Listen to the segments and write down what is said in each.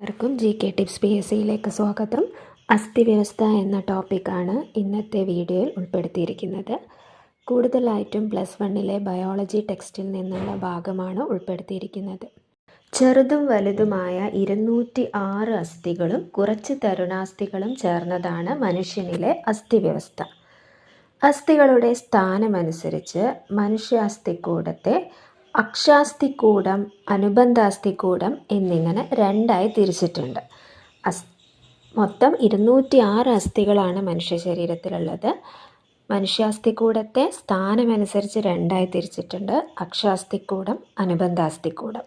എല്ലാവർക്കും GK tips PSCയിലേക്ക് സ്വാഗതം. അസ്ഥിവ്യവസ്ഥ എന്ന ടോപ്പിക്കാണ് ഇന്നത്തെ വീഡിയോയിൽ ഉൾപ്പെടുത്തിയിരിക്കുന്നത്. കൂടുതലായിട്ടും +1 ബയോളജി ടെക്സ്റ്റിൽ നിന്നുള്ള ഭാഗമാണ് ഉൾപ്പെടുത്തിയിരിക്കുന്നത്. ചെറുതും വലുതുമായ 206 അസ്ഥികളും കുറച്ച് തരുണാസ്ഥികളും ചേർന്നതാണ് മനുഷ്യനിലെ അസ്ഥിവ്യവസ്ഥ. അസ്ഥികളുടെ സ്ഥാനമനുസരിച്ച് മനുഷ്യാസ്ഥികൂടത്തെ അക്ഷാസ്ഥികൂടം, അനുബന്ധാസ്ഥികൂടം എന്നിങ്ങനെ രണ്ടായി തിരിച്ചിട്ടുണ്ട്. മൊത്തം 206 അസ്ഥികളാണ് മനുഷ്യ ശരീരത്തിലുള്ളത്. മനുഷ്യാസ്ഥികൂടത്തെ സ്ഥാനമനുസരിച്ച് രണ്ടായി തിരിച്ചിട്ടുണ്ട്: അക്ഷാസ്ഥികൂടം, അനുബന്ധാസ്ഥികൂടം.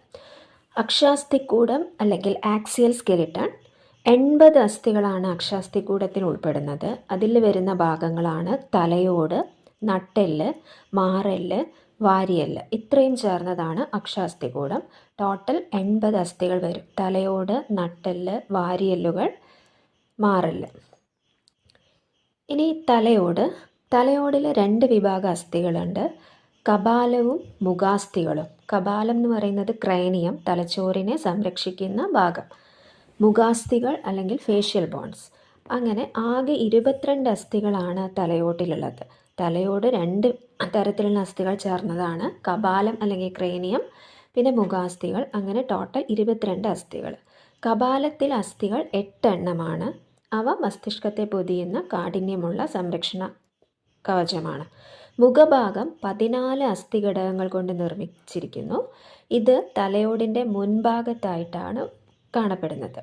അക്ഷാസ്ഥികൂടം അല്ലെങ്കിൽ ആക്സിയൽ സ്കെലിട്ടൺ 80 അസ്ഥികളാണ് അക്ഷാസ്ഥികൂടത്തിൽ ഉൾപ്പെടുന്നത്. അതിൽ വരുന്ന ഭാഗങ്ങളാണ് തലയോട്, നട്ടെല്ല്, മാറെല്ല്, വാരിയെല്ല്. ഇത്രയും ചേർന്നതാണ് അക്ഷാസ്ഥികൂടം. ടോട്ടൽ 80 അസ്ഥികൾ വരും: തലയോട്, നട്ടെല്ല്, വാരിയെല്ലുകൾ, മാറെല്ല്. ഇനി തലയോടിൽ 2 വിഭാഗം അസ്ഥികളുണ്ട്: കപാലവും മുഖാസ്ഥികളും. കപാലം എന്ന് പറയുന്നത് ക്രേനിയം, തലച്ചോറിനെ സംരക്ഷിക്കുന്ന ഭാഗം. മുഖാസ്ഥികൾ അല്ലെങ്കിൽ ഫേഷ്യൽ ബോൺസ്. അങ്ങനെ ആകെ 22 അസ്ഥികളാണ് തലയോട്ടിലുള്ളത്. തലയോട് 2 തരത്തിലുള്ള അസ്ഥികൾ ചേർന്നതാണ്: കപാലം അല്ലെങ്കിൽ ക്രേനിയം, പിന്നെ മുഖാസ്ഥികൾ. അങ്ങനെ ടോട്ടൽ 22 അസ്ഥികൾ. കപാലത്തിൽ അസ്ഥികൾ 8 എണ്ണമാണ്. അവ മസ്തിഷ്കത്തെ പൊതിയുന്ന കാഠിന്യമുള്ള സംരക്ഷണ കവചമാണ്. മുഖഭാഗം 14 അസ്ഥിഘടകങ്ങൾ കൊണ്ട് നിർമ്മിച്ചിരിക്കുന്നു. ഇത് തലയോടിൻ്റെ മുൻഭാഗത്തായിട്ടാണ് കാണപ്പെടുന്നത്.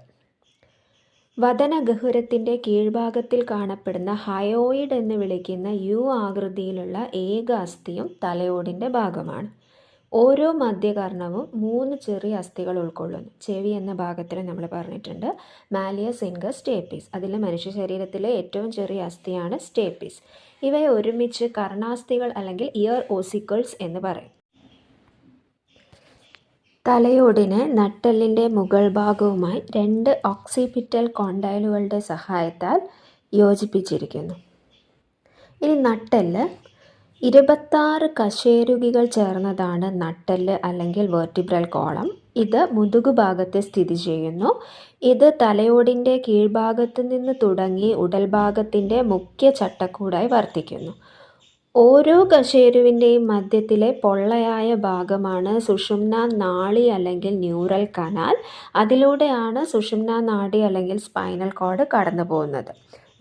വദനഗഹ്വരത്തിൻ്റെ കീഴ്ഭാഗത്തിൽ കാണപ്പെടുന്ന ഹയോയിഡ് എന്ന് വിളിക്കുന്ന U ആകൃതിയിലുള്ള ഏക അസ്ഥിയും തലയോടിൻ്റെ ഭാഗമാണ്. ഓരോ മധ്യകർണവും 3 ചെറിയ അസ്ഥികൾ ഉൾക്കൊള്ളുന്നു. ചെവി എന്ന ഭാഗത്തിൽ നമ്മൾ പറഞ്ഞിട്ടുണ്ട് മാലിയസ്, ഇൻഗസ്, സ്റ്റേപ്പീസ്. അതിൽ മനുഷ്യ ശരീരത്തിലെ ഏറ്റവും ചെറിയ അസ്ഥിയാണ് സ്റ്റേപ്പീസ്. ഇവയെ ഒരുമിച്ച് കർണാസ്ഥികൾ അല്ലെങ്കിൽ ഇയർ ഓസിക്കിൾസ് എന്ന് പറയും. തലയോടിനെ നട്ടെല്ലിൻ്റെ മുകൾ ഭാഗവുമായി 2 ഓക്സിപിറ്റൽ കോണ്ടൈലുകളുടെ സഹായത്താൽ യോജിപ്പിച്ചിരിക്കുന്നു. ഇനി നട്ടെല്ല് 26 കശേരുകികൾ ചേർന്നതാണ് നട്ടെല്ല് അല്ലെങ്കിൽ വെർട്ടിബ്രൽ കോളം. ഇത് മുതുകുഭാഗത്ത് സ്ഥിതി ചെയ്യുന്നു. ഇത് തലയോടിൻ്റെ കീഴ്ഭാഗത്ത് നിന്ന് തുടങ്ങി ഉടൽഭാഗത്തിൻ്റെ മുഖ്യ ചട്ടക്കൂടായി വർത്തിക്കുന്നു. ഓരോ കശേരുവിൻ്റെയും മധ്യത്തിലെ പൊള്ളയായ ഭാഗമാണ് സുഷുമ്നാ നാളി അല്ലെങ്കിൽ ന്യൂറൽ കനാൽ. അതിലൂടെയാണ് സുഷുമ്നാ നാഡി അല്ലെങ്കിൽ സ്പൈനൽ കോഡ് കടന്നു പോകുന്നത്.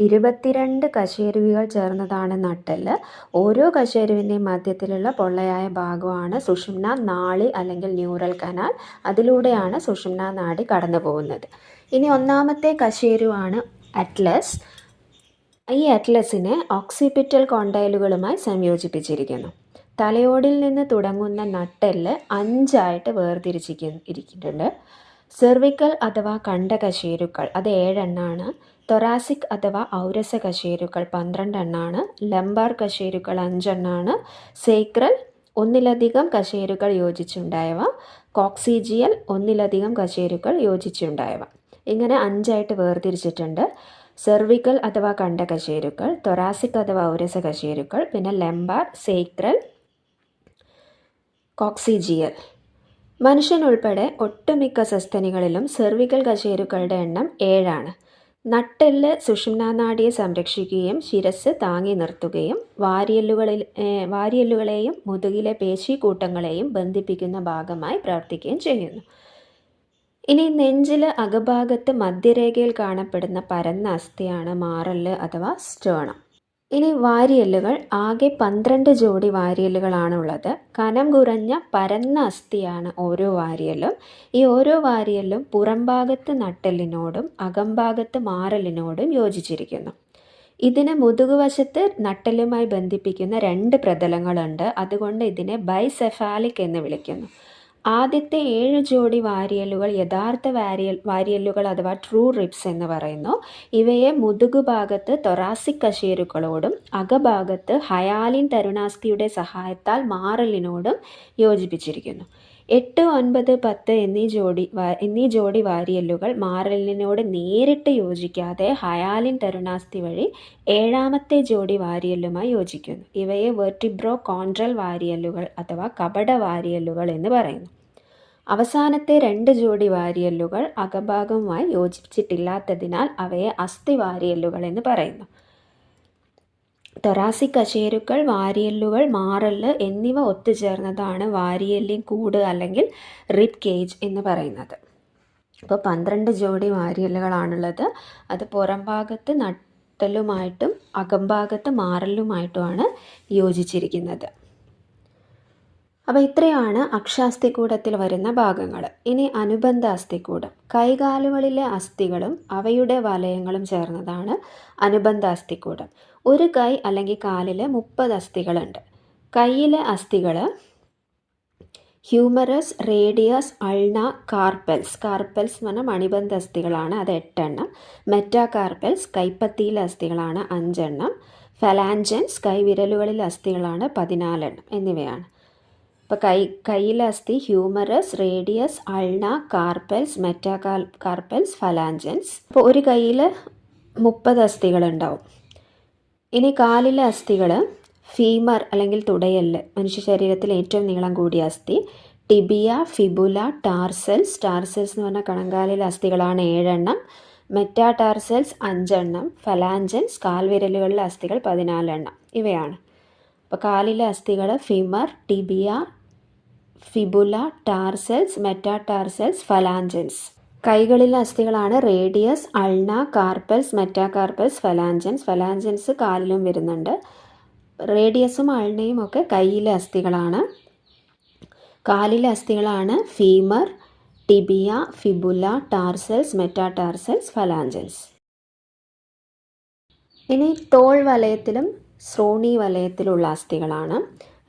22 കശേരുവികൾ ചേർന്നതാണ് നട്ടെല്ല്. ഓരോ കശേരുവിൻ്റെയും മധ്യത്തിലുള്ള പൊള്ളയായ ഭാഗമാണ് സുഷുമ്നാ നാളി അല്ലെങ്കിൽ ന്യൂറൽ കനാൽ. അതിലൂടെയാണ് സുഷുമ്നാ നാഡി കടന്നു പോകുന്നത്. ഇനി ഒന്നാമത്തെ കശേരുവാണ് അറ്റ്ലസ്. ഈ അറ്റ്ലസിനെ ഓക്സിപിറ്റൽ കോണ്ടൈലുകളുമായി സംയോജിപ്പിച്ചിരിക്കുന്നു. തലയോടിൽ നിന്ന് തുടങ്ങുന്ന നട്ടെല്ല് 5 വേർതിരിച്ചിരിക്കുന്നുണ്ട്. സെർവിക്കൽ അഥവാ കണ്ടകശേരുക്കൾ അത് 7 എണ്ണമാണ്. തൊറാസിക് അഥവാ ഔരസ കശേരുക്കൾ 12 എണ്ണമാണ്. ലംബാർ കശേരുക്കൾ 5 എണ്ണമാണ്. സേക്രൽ ഒന്നിലധികം കശേരുക്കൾ യോജിച്ചുണ്ടായവ. കോക്സിജിയൽ ഒന്നിലധികം കശേരുക്കൾ യോജിച്ചുണ്ടായവ. ഇങ്ങനെ 5 വേർതിരിച്ചിട്ടുണ്ട്. സെർവിക്കൽ അഥവാ കണ്ടകശേരുക്കൾ, തൊറാസിക് അഥവാ ഔരസ കശേരുക്കൾ, പിന്നെ ലംബാർ, സേക്രൽ, കോക്സിജിയൽ. മനുഷ്യനുൾപ്പെടെ ഒട്ടുമിക്ക സസ്തനികളിലും സെർവിക്കൽ കശേരുക്കളുടെ എണ്ണം 7 ആണ്. നട്ടെല്ല് സുഷുമ്നാ നാഡിയെ സംരക്ഷിക്കുകയും ശിരസ് താങ്ങി നിർത്തുകയും വാരിയെല്ലുകളെയും മുതുകിലെ പേശീകൂട്ടങ്ങളെയും ബന്ധിപ്പിക്കുന്ന ഭാഗമായി പ്രവർത്തിക്കുകയും ചെയ്യുന്നു. ഇനി നെഞ്ചിൽ അകഭാഗത്ത് മധ്യരേഖയിൽ കാണപ്പെടുന്ന പരന്ന അസ്ഥിയാണ് മാറെല്ല് അഥവാ സ്റ്റേണം. ഇനി വാരിയെല്ലുകൾ ആകെ 12 ജോഡി വാരിയെല്ലുകളാണുള്ളത്. കനം കുറഞ്ഞ പരന്ന അസ്ഥിയാണ് ഓരോ വാരിയെല്ലും. ഈ ഓരോ വാരിയെല്ലും പുറംഭാഗത്ത് നട്ടെല്ലിനോടും അകംഭാഗത്ത് മാറെല്ലിനോടും യോജിച്ചിരിക്കുന്നു. ഇതിന് മുതുകുവശത്ത് നട്ടെല്ലുമായി ബന്ധിപ്പിക്കുന്ന 2 പ്രതലങ്ങളുണ്ട്. അതുകൊണ്ട് ഇതിനെ ബൈസെഫാലിക് എന്ന് വിളിക്കുന്നു. ആദ്യത്തെ 7 ജോഡി വാരിയെല്ലുകൾ യഥാർത്ഥ വാരിയെല്ലുകൾ അഥവാ ട്രൂ റിബ്സ് എന്ന് പറയുന്നു. ഇവയെ മുതുകുഭാഗത്ത് തൊറാസിക് കശേരുക്കളോടും അകഭാഗത്ത് ഹയാലിൻ തരുണാസ്ഥിയുടെ സഹായത്താൽ മാറെല്ലിനോടും യോജിപ്പിച്ചിരിക്കുന്നു. 8, 9, 10 എന്നീ ജോഡി വാരിയെല്ലുകൾ മാറെല്ലിനോട് നേരിട്ട് യോജിക്കാതെ ഹയാലിൻ തരുണാസ്ഥി വഴി 7ാമത്തെ ജോഡി വാരിയെല്ലുമായി യോജിക്കുന്നു. ഇവയെ വെർട്ടിബ്രോ കോൺട്രൽ വാരിയെല്ലുകൾ അഥവാ കപട വാരിയെല്ലുകൾ എന്ന് പറയുന്നു. അവസാനത്തെ 2 ജോഡി വാരിയെല്ലുകൾ അകഭാഗവുമായി യോജിച്ചിട്ടില്ലാത്തതിനാൽ അവയെ അസ്ഥി വാരിയെല്ലുകൾ എന്ന് പറയുന്നു. തൊറാസിക് കശേരുക്കൾ, വാരിയെല്ലുകൾ, മാറല് എന്നിവ ഒത്തുചേർന്നതാണ് വാരിയെല്ലിൻ കൂട് അല്ലെങ്കിൽ റിബ് കേജ് എന്ന് പറയുന്നത്. അപ്പോൾ 12 ജോഡി വാരിയെല്ലുകളാണുള്ളത്. അത് പുറം ഭാഗത്ത് നട്ടലുമായിട്ടും അകംഭാഗത്ത് മാറലുമായിട്ടുമാണ് യോജിച്ചിരിക്കുന്നത്. അപ്പോൾ ഇത്രയാണ് അക്ഷാസ്ഥികൂടത്തിൽ വരുന്ന ഭാഗങ്ങൾ. ഇനി അനുബന്ധ അസ്ഥികൂടം. കൈകാലുകളിലെ അസ്ഥികളും അവയുടെ വലയങ്ങളും ചേർന്നതാണ് അനുബന്ധ അസ്ഥികൂടം. ഒരു കൈ അല്ലെങ്കിൽ കാലിൽ 30 അസ്ഥികളുണ്ട്. കൈയിലെ അസ്ഥികൾ humorous, radius, ulna, carpels. Carpels എന്ന് പറഞ്ഞാൽ മണിബന്ധ അസ്ഥികളാണ്, അത് 8 എണ്ണം. മെറ്റാകാർപ്പൽസ് കൈപ്പത്തിയിലെ അസ്ഥികളാണ് 5 എണ്ണം. ഫലാഞ്ചൻസ് കൈവിരലുകളിലെ അസ്ഥികളാണ് 14 എണ്ണം എന്നിവയാണ്. ഇപ്പോൾ കൈയിലെ അസ്ഥി humorous, radius, ulna, carpals, metacarpals, ഫലാഞ്ചൻസ്. അപ്പോൾ ഒരു കൈയിൽ 30 അസ്ഥികളുണ്ടാവും. ഇനി കാലിലെ അസ്ഥികൾ ഫീമർ അല്ലെങ്കിൽ തുടയെല്ല്, മനുഷ്യ ശരീരത്തിൽ ഏറ്റവും നീളം കൂടിയ അസ്ഥി. Tibia, fibula, tarsals. ടാർസൽസ് എന്ന് പറഞ്ഞാൽ കണങ്കാലിലെ അസ്ഥികളാണ് 7 എണ്ണം. മെറ്റാടാർസൽസ് 5 എണ്ണം. ഫലാഞ്ചൻസ് കാൽവിരലുകളിലെ അസ്ഥികൾ 14 എണ്ണം. ഇവയാണ്. അപ്പോൾ കാലിലെ അസ്ഥികൾ femur, tibia, fibula, tarsals, metatarsals, phalanges. കൈകളിലെ അസ്ഥികളാണ് radius, ulna, carpals, metacarpals, phalanges. Phalanges കാലിലും വരുന്നുണ്ട്. റേഡിയസും അൾനയും ഒക്കെ കൈയിലെ അസ്ഥികളാണ്. കാലിലെ അസ്ഥികളാണ് femur, tibia, fibula, tarsals, metatarsals, phalanges. ഇനി തോൾ വലയത്തിലും ശ്രോണി വലയത്തിലുള്ള അസ്ഥികളാണ്.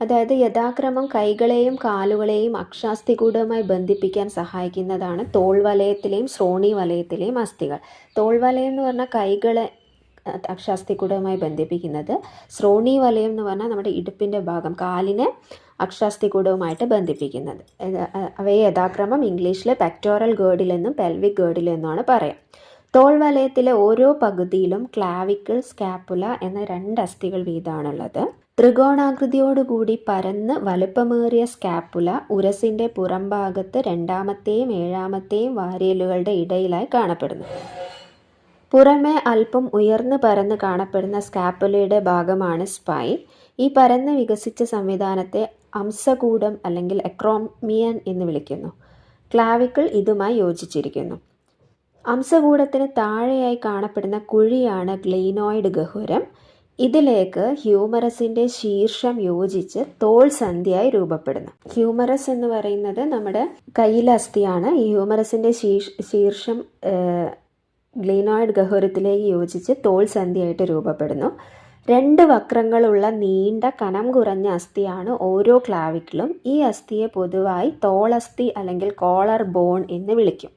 അതായത് യഥാക്രമം കൈകളെയും കാലുകളെയും അക്ഷാസ്ഥികൂടവുമായി ബന്ധിപ്പിക്കാൻ സഹായിക്കുന്നതാണ് തോൾ വലയത്തിലെയും ശ്രോണി വലയത്തിലെയും അസ്ഥികൾ. തോൾ വലയം എന്ന് പറഞ്ഞാൽ കൈകളെ അക്ഷാസ്ഥികൂടവുമായി ബന്ധിപ്പിക്കുന്നത്. ശ്രോണി വലയം എന്ന് പറഞ്ഞാൽ നമ്മുടെ ഇടുപ്പിൻ്റെ ഭാഗം, കാലിനെ അക്ഷാസ്ഥികൂടവുമായിട്ട് ബന്ധിപ്പിക്കുന്നത്. അവയെ യഥാക്രമം ഇംഗ്ലീഷിൽ പെക്ടോറൽ ഗേർഡിൽ എന്നും പെൽവിക് ഗേർഡിൽ എന്നുമാണ് പറയാം. തോൾ വലയത്തിലെ ഓരോ പകുതിയിലും ക്ലാവിക്കിൾ, സ്കാപ്പുല എന്ന 2 അസ്ഥികൾ വീതമാണുള്ളത്. ത്രികോണാകൃതിയോടുകൂടി പരന്ന് വലുപ്പമേറിയ സ്കാപ്പുല ഉരസിൻ്റെ പുറംഭാഗത്ത് 2ാമത്തെയും 7ാമത്തെയും വാരിയെല്ലുകളുടെ ഇടയിലായി കാണപ്പെടുന്നു. പുറമേ അല്പം ഉയർന്ന് പരന്ന് കാണപ്പെടുന്ന സ്കാപ്പുലയുടെ ഭാഗമാണ് സ്പൈൻ. ഈ പരന്ന് വികസിച്ച സംവിധാനത്തെ അംസകൂടം അല്ലെങ്കിൽ എക്രോമിയൻ എന്ന് വിളിക്കുന്നു. ക്ലാവിക്കിൾ ഇതുമായി യോജിച്ചിരിക്കുന്നു. അംസകൂടത്തിന് താഴെയായി കാണപ്പെടുന്ന കുഴിയാണ് ഗ്ലീനോയിഡ് ഗഹ്വരം. ഇതിലേക്ക് ഹ്യൂമറസിൻ്റെ ശീർഷം യോജിച്ച് തോൾ സന്ധിയായി രൂപപ്പെടുന്നു. ഹ്യൂമറസ് എന്ന് പറയുന്നത് നമ്മുടെ കയ്യിലെ അസ്ഥിയാണ്. ഈ ഹ്യൂമറസിൻ്റെ ശീർഷം ഗ്ലീനോയിഡ് ഗഹ്വരത്തിലേക്ക് യോജിച്ച് തോൾ സന്ധിയായിട്ട് രൂപപ്പെടുന്നു. 2 വക്രങ്ങളുള്ള നീണ്ട കനം കുറഞ്ഞ അസ്ഥിയാണ് ഓരോ ക്ലാവിക്കിളും. ഈ അസ്ഥിയെ പൊതുവായി തോളസ്ഥി അല്ലെങ്കിൽ കോളർ ബോൺ എന്ന് വിളിക്കും.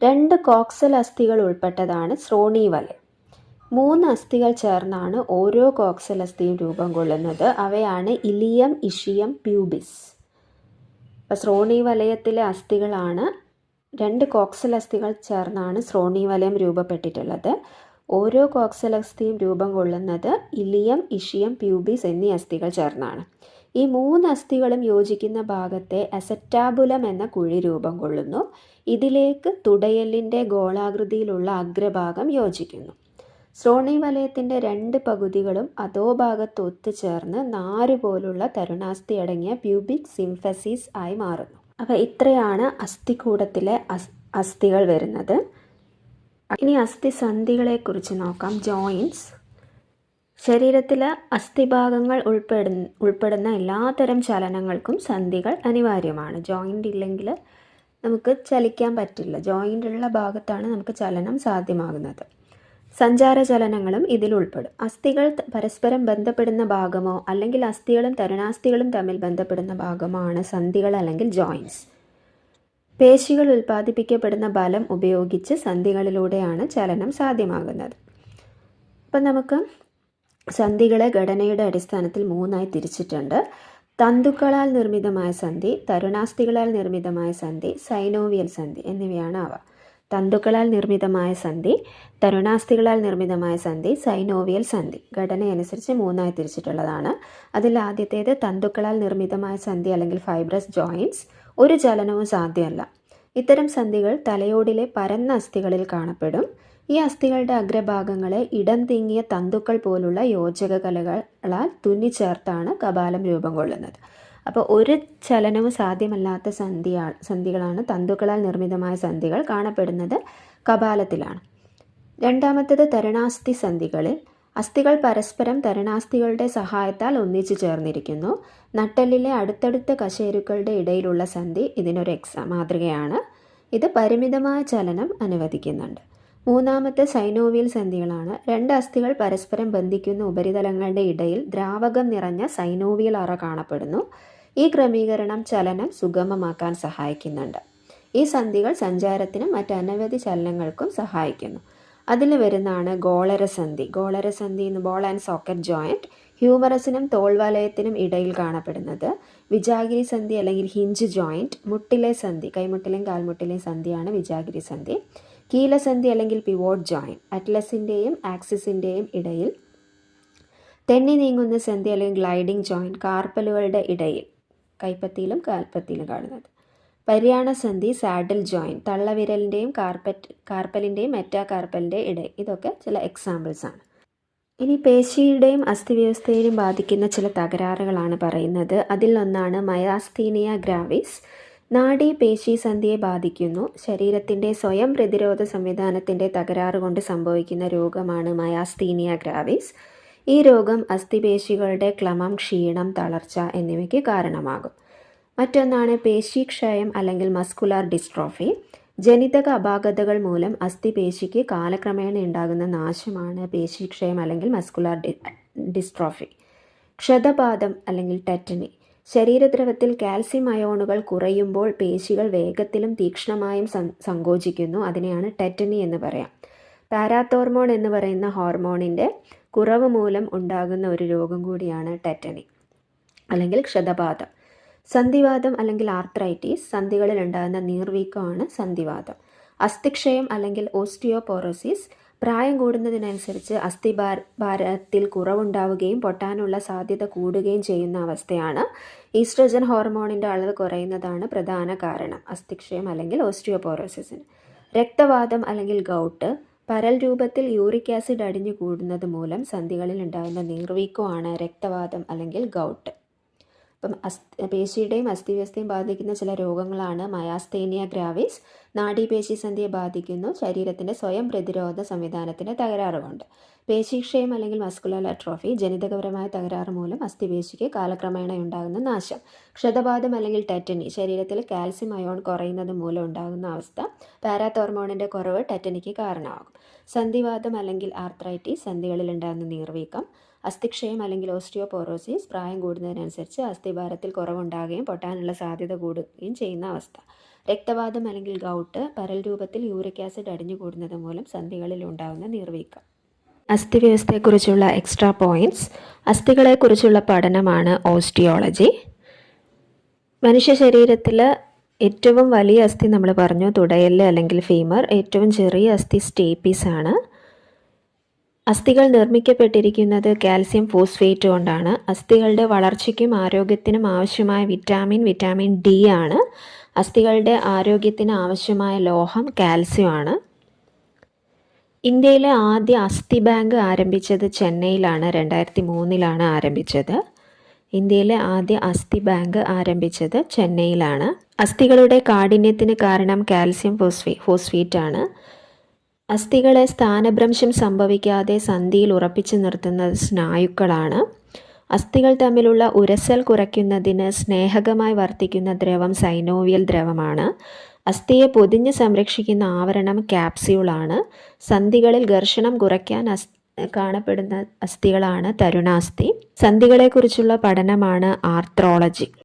2 കോക്സൽ അസ്ഥികൾ ഉൾപ്പെട്ടതാണ് ശ്രോണി വലയം. 3 അസ്ഥികൾ ചേർന്നാണ് ഓരോ കോക്സൽ അസ്ഥിയും രൂപം കൊള്ളുന്നത്. അവയാണ് ഇലിയം, ഇഷിയം, പ്യൂബിസ്. അപ്പോൾ ശ്രോണി വലയത്തിലെ അസ്ഥികളാണ് 2 കോക്സൽ അസ്ഥികൾ ചേർന്നാണ് ശ്രോണി വലയം രൂപപ്പെട്ടിട്ടുള്ളത്. ഓരോ കോക്സൽ അസ്ഥിയും രൂപം കൊള്ളുന്നത് ഇലിയം, ഇഷിയം, പ്യൂബിസ് എന്നീ അസ്ഥികൾ ചേർന്നാണ്. ഈ 3 അസ്ഥികളും യോജിക്കുന്ന ഭാഗത്തെ അസെറ്റാബുലം എന്ന കുഴി രൂപം കൊള്ളുന്നു. ഇതിലേക്ക് തുടയെല്ലിൻ്റെ ഗോളാകൃതിയിലുള്ള അഗ്രഭാഗം യോജിക്കുന്നു. ശ്രോണി വലയത്തിൻ്റെ 2 പകുതികളും അധോഭാഗത്ത് ഒത്തുചേർന്ന് നാര് പോലുള്ള തരുണാസ്ഥി അടങ്ങിയ പ്യൂബിക് സിംഫസിസ് ആയി മാറുന്നു. അപ്പോൾ ഇത്രയാണ് അസ്ഥികൂടത്തിലെ അസ്ഥികൾ വരുന്നത്. ഇനി അസ്ഥിസന്ധികളെക്കുറിച്ച് നോക്കാം. ജോയിൻറ്റ്സ്. ശരീരത്തിലെ അസ്ഥിഭാഗങ്ങൾ ഉൾപ്പെടുന്ന എല്ലാത്തരം ചലനങ്ങൾക്കും സന്ധികൾ അനിവാര്യമാണ്. ജോയിൻ്റ് ഇല്ലെങ്കിൽ നമുക്ക് ചലിക്കാൻ പറ്റില്ല. ജോയിൻ്റ് ഉള്ള ഭാഗത്താണ് നമുക്ക് ചലനം സാധ്യമാകുന്നത്. സഞ്ചാര ചലനങ്ങളും ഇതിൽ ഉൾപ്പെടും. അസ്ഥികൾ പരസ്പരം ബന്ധപ്പെടുന്ന ഭാഗമോ അല്ലെങ്കിൽ അസ്ഥികളും തരുണാസ്ഥികളും തമ്മിൽ ബന്ധപ്പെടുന്ന ഭാഗമാണ് സന്ധികൾ അല്ലെങ്കിൽ ജോയിൻറ്റ്സ്. പേശികൾ ഉൽപ്പാദിപ്പിക്കപ്പെടുന്ന ബലം ഉപയോഗിച്ച് സന്ധികളിലൂടെയാണ് ചലനം സാധ്യമാകുന്നത്. അപ്പം നമുക്ക് സന്ധികളെ ഘടനയുടെ അടിസ്ഥാനത്തിൽ 3ആയി തിരിച്ചിട്ടുണ്ട്. തന്തുക്കളാൽ നിർമ്മിതമായ സന്ധി, തരുണാസ്ഥികളാൽ നിർമ്മിതമായ സന്ധി, സൈനോവിയൽ സന്ധി എന്നിവയാണ് അവ. തന്തുക്കളാൽ നിർമ്മിതമായ സന്ധി, തരുണാസ്ഥികളാൽ നിർമ്മിതമായ സന്ധി, സൈനോവിയൽ സന്ധി ഘടനയനുസരിച്ച് 3ആയി തിരിച്ചിട്ടുള്ളതാണ്. അതിൽ ആദ്യത്തേത് തന്തുക്കളാൽ നിർമ്മിതമായ സന്ധി അല്ലെങ്കിൽ ഫൈബ്രസ് ജോയിൻറ്റ്സ്. ഒരു ചലനവും സാധ്യമല്ല. ഇത്തരം സന്ധികൾ തലയോടിലെ പരന്ന അസ്ഥികളിൽ കാണപ്പെടും. ഈ അസ്ഥികളുടെ അഗ്രഭാഗങ്ങളെ ഇടം തിങ്ങിയ തന്തുക്കൾ പോലുള്ള യോജക കലകളാൽ തുന്നിച്ചേർത്താണ് കപാലം രൂപം കൊള്ളുന്നത്. അപ്പോൾ ഒരു ചലനവും സാധ്യമല്ലാത്ത സന്ധികളാണ് തന്തുക്കളാൽ നിർമ്മിതമായ സന്ധികൾ കാണപ്പെടുന്നത് കപാലത്തിലാണ്. രണ്ടാമത്തേത് തരണാസ്ഥി സന്ധികളിൽ അസ്ഥികൾ പരസ്പരം തരണാസ്ഥികളുടെ സഹായത്താൽ ഒന്നിച്ചു ചേർന്നിരിക്കുന്നു. നട്ടെല്ലിലെ അടുത്തടുത്ത കശേരുക്കളുടെ ഇടയിലുള്ള സന്ധി ഇതിനൊരു മാതൃകയാണ്. ഇത് പരിമിതമായ ചലനം അനുവദിക്കുന്നുണ്ട്. മൂന്നാമത്തെ സൈനോവിയൽ സന്ധികളാണ്. രണ്ട് അസ്ഥികൾ പരസ്പരം ബന്ധിക്കുന്ന ഉപരിതലങ്ങളുടെ ഇടയിൽ ദ്രാവകം നിറഞ്ഞ സൈനോവിയൽ അറ കാണപ്പെടുന്നു. ഈ ക്രമീകരണം ചലനം സുഗമമാക്കാൻ സഹായിക്കുന്നുണ്ട്. ഈ സന്ധികൾ സഞ്ചാരത്തിനും മറ്റനവധി ചലനങ്ങൾക്കും സഹായിക്കുന്നു. അതിൽ വരുന്നതാണ് ഗോളരസന്ധി. ഗോളരസന്ധി എന്ന് ബോൾ ആൻഡ് സോക്കറ്റ് ജോയിൻറ്റ്, ഹ്യൂമറസിനും തോൾവലയത്തിനും ഇടയിൽ കാണപ്പെടുന്നത്. വിജാഗിരി സന്ധി അല്ലെങ്കിൽ ഹിഞ്ച് ജോയിൻറ്റ്, മുട്ടിലെ സന്ധി, കൈമുട്ടിലെയും കാൽമുട്ടിലെയും സന്ധിയാണ് വിജാഗിരി സന്ധി. കീലസന്ധി അല്ലെങ്കിൽ പിവോട്ട് ജോയിൻറ്റ്, അറ്റ്ലസിൻ്റെയും ആക്സിസിൻ്റെയും ഇടയിൽ. തെന്നി നീങ്ങുന്ന സന്ധി അല്ലെങ്കിൽ ഗ്ലൈഡിംഗ് ജോയിൻറ്റ്, കാർപ്പലുകളുടെ ഇടയിൽ, കൈപ്പത്തിയിലും കാൽപ്പത്തിയിലും കാണുന്നത്. പര്യാണസന്ധി, സാഡിൽ ജോയിൻറ്റ്, തള്ളവിരലിൻ്റെയും കാർപ്പലിൻ്റെയും മെറ്റാകാർപ്പലിൻ്റെയും ഇടയിൽ. ഇതൊക്കെ ചില എക്സാമ്പിൾസ് ആണ്. ഇനി പേശിയുടെയും അസ്ഥിവ്യവസ്ഥയെയും ബാധിക്കുന്ന ചില തകരാറുകളാണ് പറയുന്നത്. അതിലൊന്നാണ് മയാസ്തീനിയ ഗ്രാവിസ്. നാഡി പേശി സന്ധിയെ ബാധിക്കുന്നു. ശരീരത്തിൻ്റെ സ്വയം പ്രതിരോധ സംവിധാനത്തിൻ്റെ തകരാറ് കൊണ്ട് സംഭവിക്കുന്ന രോഗമാണ് മയാസ്തീനിയ ഗ്രാവിസ്. ഈ രോഗം അസ്ഥിപേശികളുടെ ക്രമം, ക്ഷീണം, തളർച്ച എന്നിവയ്ക്ക് കാരണമാകും. മറ്റൊന്നാണ് പേശീക്ഷയം അല്ലെങ്കിൽ മസ്കുലാർ ഡിസ്ട്രോഫി. ജനിതക അപാകതകൾ മൂലം അസ്ഥിപേശിക്ക് കാലക്രമേണ ഉണ്ടാകുന്ന നാശമാണ് പേശീക്ഷയം അല്ലെങ്കിൽ മസ്കുലാർ ഡിസ്ട്രോഫി. ക്ഷതപാതം അല്ലെങ്കിൽ ടെറ്റനി. ശരീരദ്രവത്തിൽ കാൽസ്യം അയോണുകൾ കുറയുമ്പോൾ പേശികൾ വേഗത്തിലും തീക്ഷ്ണമായും സങ്കോചിക്കുന്നു. അതിനെയാണ് ടെറ്റനി എന്ന് പറയാം. പാരാത്തോർമോൺ എന്ന് പറയുന്ന ഹോർമോണിൻ്റെ കുറവ് മൂലം ഉണ്ടാകുന്ന ഒരു രോഗം കൂടിയാണ് ടെറ്റനി അല്ലെങ്കിൽ ക്ഷതപാതം. സന്ധിവാതം അല്ലെങ്കിൽ ആർത്രൈറ്റിസ്. സന്ധികളിൽ ഉണ്ടാകുന്ന നീർവീക്കമാണ് സന്ധിവാതം. അസ്ഥിക്ഷയം അല്ലെങ്കിൽ ഓസ്റ്റിയോപോറോസിസ്. പ്രായം കൂടുന്നതിനനുസരിച്ച് അസ്ഥിഭാരത്തിൽ കുറവുണ്ടാവുകയും പൊട്ടാനുള്ള സാധ്യത കൂടുകയും ചെയ്യുന്ന അവസ്ഥയാണ്. ഈസ്ട്രജൻ ഹോർമോണിൻ്റെ അളവ് കുറയുന്നതാണ് പ്രധാന കാരണം അസ്ഥിക്ഷയം അല്ലെങ്കിൽ ഓസ്റ്റിയോപോറോസിസിന്. രക്തവാതം അല്ലെങ്കിൽ ഗൗട്ട്. പരൽ രൂപത്തിൽ യൂറിക് ആസിഡ് അടിഞ്ഞു കൂടുന്നത് മൂലം സന്ധികളിൽ ഉണ്ടാകുന്ന നീർവീക്കമാണ് രക്തവാതം അല്ലെങ്കിൽ ഗൗട്ട്. അപ്പം പേശിയുടെയും അസ്ഥിവ്യവസ്ഥയും ബാധിക്കുന്ന ചില രോഗങ്ങളാണ് മയാസ്തേനിയ ഗ്രാവിസ്. നാഡീപേശി സന്ധിയെ ബാധിക്കുന്നു ശരീരത്തിൻ്റെ സ്വയം പ്രതിരോധ സംവിധാനത്തിൻ്റെ തകരാറ് കൊണ്ട്. പേശീക്ഷയം അല്ലെങ്കിൽ മസ്കുലർ അട്രോഫി. ജനിതകപരമായ തകരാറ് മൂലം അസ്ഥിപേശിക്ക് കാലക്രമേണ ഉണ്ടാകുന്ന നാശം. ക്ഷതപാതം അല്ലെങ്കിൽ ടെറ്റനി. ശരീരത്തിൽ കാൽസ്യം അയോൺ കുറയുന്നത് മൂലം ഉണ്ടാകുന്ന അവസ്ഥ. പാരാത്തോർമോണിൻ്റെ കുറവ് ടെറ്റനിക്ക് കാരണമാകും. സന്ധിവാതം അല്ലെങ്കിൽ ആർത്രൈറ്റിസ്. സന്ധികളിൽ ഉണ്ടാകുന്ന നീർവീക്കം. അസ്ഥിക്ഷയം അല്ലെങ്കിൽ ഓസ്റ്റിയോപോറോസിസ്. പ്രായം കൂടുന്നതിനനുസരിച്ച് അസ്ഥിഭാരത്തിൽ കുറവുണ്ടാകുകയും പൊട്ടാനുള്ള സാധ്യത കൂടുകയും ചെയ്യുന്ന അവസ്ഥ. രക്തവാതം അല്ലെങ്കിൽ ഗൗട്ട്. പരൽ രൂപത്തിൽ യൂറിക് ആസിഡ് അടിഞ്ഞു കൂടുന്നത് മൂലം സന്ധികളിൽ ഉണ്ടാകുന്ന നീർവീക്കം. അസ്ഥിവ്യവസ്ഥയെക്കുറിച്ചുള്ള എക്സ്ട്രാ പോയിൻറ്റ്സ്. അസ്ഥികളെക്കുറിച്ചുള്ള പഠനമാണ് ഓസ്റ്റിയോളജി. മനുഷ്യ ശരീരത്തിൽ ഏറ്റവും വലിയ അസ്ഥി നമ്മൾ പറഞ്ഞു തുടയെല്ല് അല്ലെങ്കിൽ ഫീമർ. ഏറ്റവും ചെറിയ അസ്ഥി സ്റ്റേപ്പീസ് ആണ്. അസ്ഥികൾ നിർമ്മിക്കപ്പെട്ടിരിക്കുന്നത് കാൽസ്യം ഫോസ്ഫേറ്റ് കൊണ്ടാണ്. അസ്ഥികളുടെ വളർച്ചയ്ക്കും ആരോഗ്യത്തിനും ആവശ്യമായ വിറ്റാമിൻ ഡി ആണ്. അസ്ഥികളുടെ ആരോഗ്യത്തിന് ആവശ്യമായ ലോഹം കാൽസ്യം ആണ്. ഇന്ത്യയിലെ ആദ്യ അസ്ഥി ബാങ്ക് ആരംഭിച്ചത് ചെന്നൈയിലാണ്. 2003 ആരംഭിച്ചത്. ഇന്ത്യയിലെ ആദ്യ അസ്ഥി ബാങ്ക് ആരംഭിച്ചത് ചെന്നൈയിലാണ്. അസ്ഥികളുടെ കാഠിന്യത്തിന് കാരണം കാൽസ്യം ഫോസ്ഫേറ്റ് ആണ്. അസ്ഥികളെ സ്ഥാനഭ്രംശം സംഭവിക്കാതെ സന്ധിയിൽ ഉറപ്പിച്ചു നിർത്തുന്നത് സ്നായുക്കളാണ്. അസ്ഥികൾ തമ്മിലുള്ള ഉരസൽ കുറയ്ക്കുന്നതിന് സ്നേഹകമായി വർത്തിക്കുന്ന ദ്രവം സൈനോവിയൽ ദ്രവമാണ്. അസ്ഥിയെ പൊതിഞ്ഞ് സംരക്ഷിക്കുന്ന ആവരണം ക്യാപ്സ്യൂളാണ്. സന്ധികളിൽ ഘർഷണം കുറയ്ക്കാൻ കാണപ്പെടുന്ന അസ്ഥികളാണ് തരുണാസ്ഥി. സന്ധികളെക്കുറിച്ചുള്ള പഠനമാണ് ആർത്രോളജി.